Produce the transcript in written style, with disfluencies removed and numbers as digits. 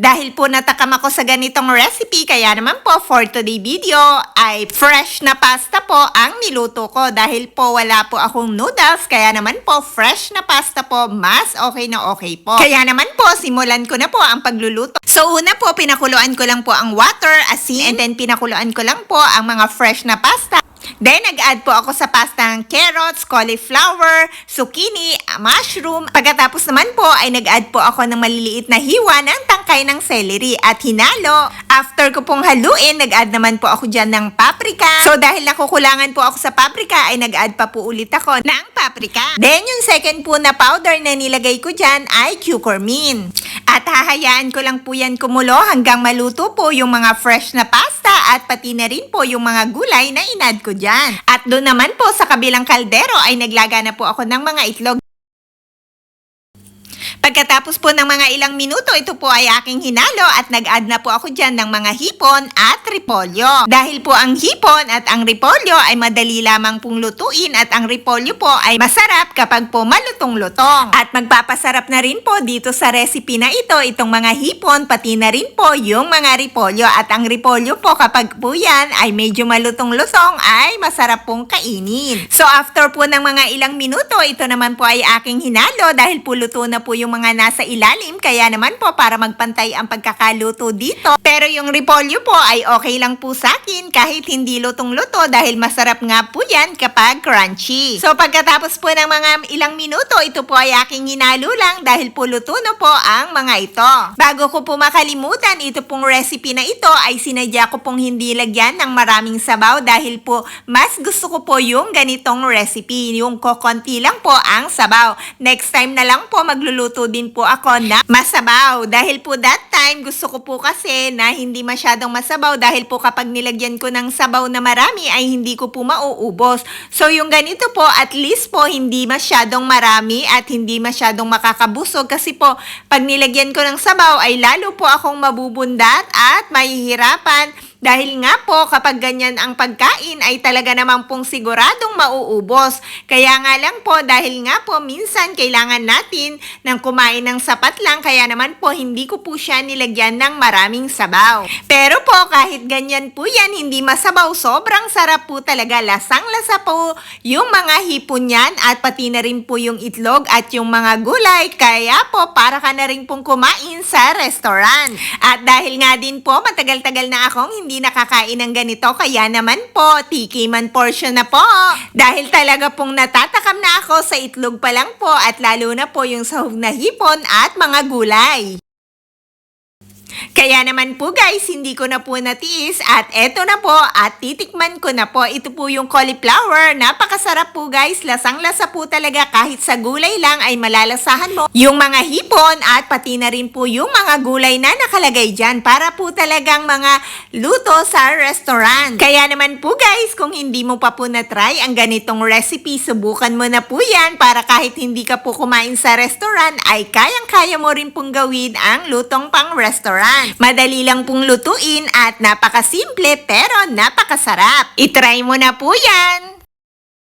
Dahil po natakam ako sa ganitong recipe, kaya naman po for today video ay fresh na pasta po ang niluto ko. Dahil po wala po akong noodles, kaya naman po fresh na pasta po, mas okay na okay po. Kaya naman po simulan ko na po ang pagluluto. So una po, pinakuluan ko lang po ang water, asin, and then pinakuluan ko lang po ang mga fresh na pasta. Then, nag-add po ako sa pasta ng carrots, cauliflower, zucchini, mushroom. Pagkatapos naman po, ay nag-add po ako ng maliliit na hiwa ng tangkay ng celery at hinalo. After ko pong haluin, nag-add naman po ako dyan ng paprika. So, dahil nakukulangan po ako sa paprika, ay nag-add pa po ulit ako ng paprika. Then, yung second po na powder na nilagay ko dyan ay curcumin. At hahayaan ko lang po yan kumulo hanggang maluto po yung mga fresh na pasta at pati na rin po yung mga gulay na inad ko dyan. At doon naman po sa kabilang kaldero ay naglaga na po ako ng mga itlog. Pagkatapos po ng mga ilang minuto, ito po ay aking hinalo at nag-add na po ako dyan ng mga hipon at repolyo. Dahil po ang hipon at ang repolyo ay madali lamang pong lutuin at ang repolyo po ay masarap kapag po malutong-lutong. At magpapasarap na rin po dito sa recipe na ito, itong mga hipon, pati na rin po yung mga repolyo. At ang repolyo po kapag po yan ay medyo malutong-lutong ay masarap pong kainin. So after po ng mga ilang minuto, ito naman po ay aking hinalo dahil po luto na po yung mga nasa ilalim, kaya naman po para magpantay ang pagkakaluto dito. Pero yung repolyo po ay okay lang po sa akin kahit hindi lutong-luto dahil masarap nga po yan kapag crunchy. So pagkatapos po ng mga ilang minuto, ito po ay aking hinalo lang dahil po luto na po ang mga ito. Bago ko po makalimutan, ito pong recipe na ito ay sinadya ko pong hindi lagyan ng maraming sabaw dahil po mas gusto ko po yung ganitong recipe, yung kokonti lang po ang sabaw. Next time na lang po magluluto din po ako na masabaw. Dahil po that time, gusto ko po kasi na hindi masyadong masabaw dahil po kapag nilagyan ko ng sabaw na marami ay hindi ko po mauubos. So yung ganito po, at least po hindi masyadong marami at hindi masyadong makakabusog kasi po pag nilagyan ko ng sabaw ay lalo po akong mabubundat at mahihirapan. Dahil nga po kapag ganyan ang pagkain ay talaga naman pong siguradong mauubos. Kaya nga lang po dahil nga po minsan kailangan natin ng kumain ng sapat lang kaya naman po hindi ko po siya nilagyan ng maraming sabaw. Pero po kahit ganyan po yan hindi masabaw, sobrang sarap po talaga, lasang-lasa po yung mga hipon yan at pati na rin po yung itlog at yung mga gulay. Kaya po para ka na rin pong kumain sa restaurant. At dahil nga din po matagal-tagal na akong hindi nakakain ng ganito, kaya naman po, tikiman portion na po. Dahil talaga pong natatakam na ako sa itlog pa lang po at lalo na po yung sahog na hipon at mga gulay. Kaya naman po guys, hindi ko na po natiis at eto na po at titikman ko na po. Ito po yung cauliflower. Napakasarap po guys. Lasang-lasa po talaga kahit sa gulay lang ay malalasahan mo yung mga hipon at pati na rin po yung mga gulay na nakalagay dyan para po talagang mga luto sa restaurant. Kaya naman po guys, kung hindi mo pa po na-try ang ganitong recipe, subukan mo na po yan para kahit hindi ka po kumain sa restaurant ay kayang-kaya mo rin pong gawin ang lutong pang restaurant. Madali lang pong lutuin at napakasimple pero napakasarap. I-try mo na po yan!